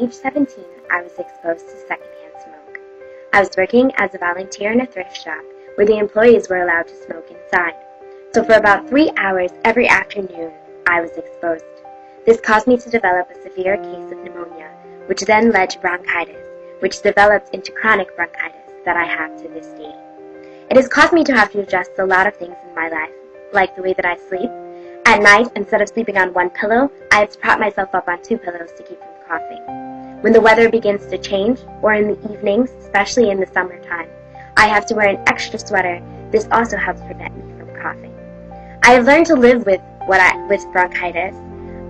age 17, I was exposed to secondhand smoke. I was working as a volunteer in a thrift shop where the employees were allowed to smoke inside. So for about 3 hours every afternoon, I was exposed. This caused me to develop a severe case of pneumonia, which then led to bronchitis, which developed into chronic bronchitis that I have to this day. It has caused me to have to adjust a lot of things in my life, like the way that I sleep. At night, instead of sleeping on one pillow, I have to prop myself up on 2 pillows to keep from coughing. When the weather begins to change, or in the evenings, especially in the summertime, I have to wear an extra sweater. This also helps prevent me from coughing. I have learned to live with bronchitis.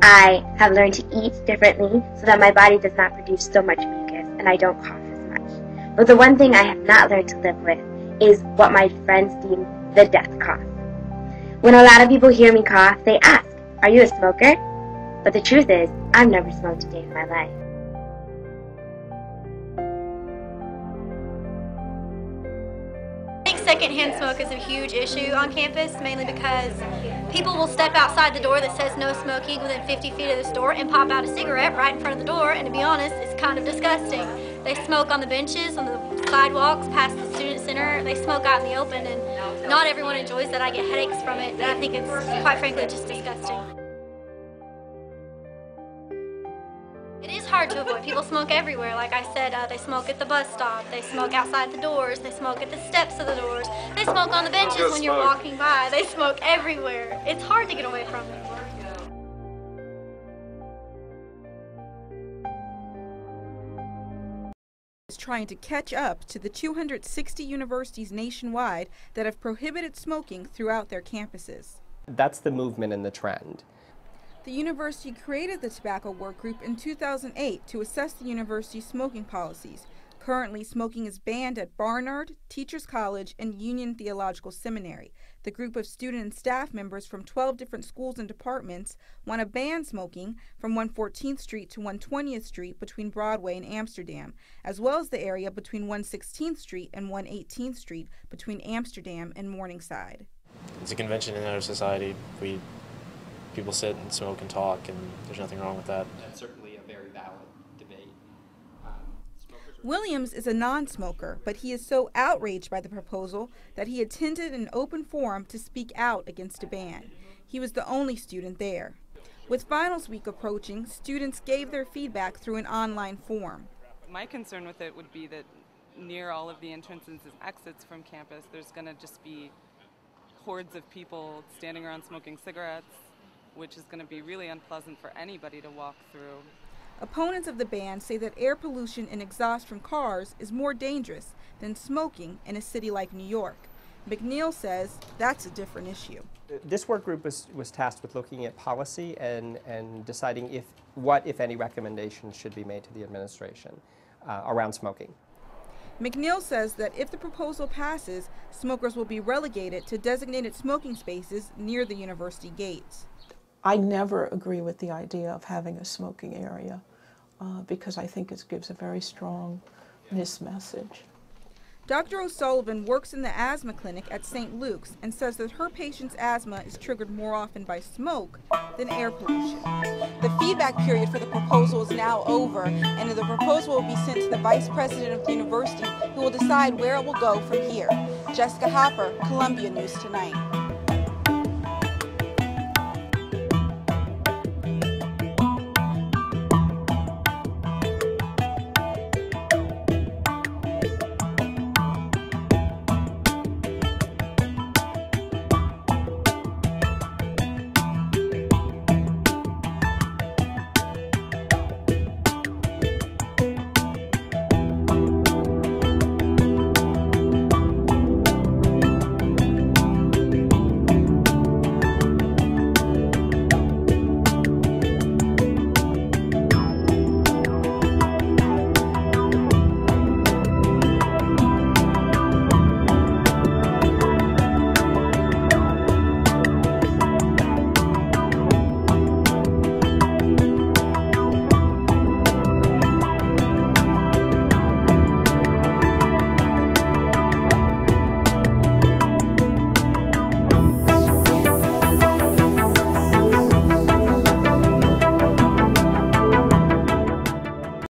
I have learned to eat differently so that my body does not produce so much mucus and I don't cough as much. But the one thing I have not learned to live with is what my friends deem the death cough. When a lot of people hear me cough, they ask, "Are you a smoker?" But the truth is, I've never smoked a day in my life. I think secondhand smoke is a huge issue on campus, mainly because people will step outside the door that says no smoking within 50 feet of the store and pop out a cigarette right in front of the door, and to be honest, it's kind of disgusting. They smoke on the benches, on the sidewalks, past the student center. They smoke out in the open, and not everyone enjoys that. I get headaches from it, and I think it's, quite frankly, just disgusting. It is hard to avoid. People smoke everywhere. Like I said, they smoke at the bus stop, they smoke outside the doors, they smoke at the steps of the doors, they smoke on the benches when you're walking by, they smoke everywhere. It's hard to get away from it. Is trying to catch up to the 260 universities nationwide that have prohibited smoking throughout their campuses. That's the movement and the trend. The university created the tobacco work group in 2008 to assess the university's smoking policies. Currently, smoking is banned at Barnard, Teachers College, and Union Theological Seminary. The group of student and staff members from 12 different schools and departments want to ban smoking from 114th Street to 120th Street between Broadway and Amsterdam, as well as the area between 116th Street and 118th Street between Amsterdam and Morningside. It's a convention in our society. People sit and smoke and talk, and there's nothing wrong with that. That's certainly a very valid debate. Williams is a non-smoker, but he is so outraged by the proposal that he attended an open forum to speak out against a ban. He was the only student there. With finals week approaching, students gave their feedback through an online form. My concern with it would be that near all of the entrances and exits from campus, there's going to just be hordes of people standing around smoking cigarettes, which is going to be really unpleasant for anybody to walk through. Opponents of the ban say that air pollution and exhaust from cars is more dangerous than smoking in a city like New York. McNeil says that's a different issue. This work group was tasked with looking at policy and deciding what, if any, recommendations should be made to the administration around smoking. McNeil says that if the proposal passes, smokers will be relegated to designated smoking spaces near the university gates. I never agree with the idea of having a smoking area because I think it gives a very strong mismessage. Dr. O'Sullivan works in the asthma clinic at St. Luke's and says that her patient's asthma is triggered more often by smoke than air pollution. The feedback period for the proposal is now over, and the proposal will be sent to the vice president of the university, who will decide where it will go from here. Jessica Hopper, Columbia News Tonight.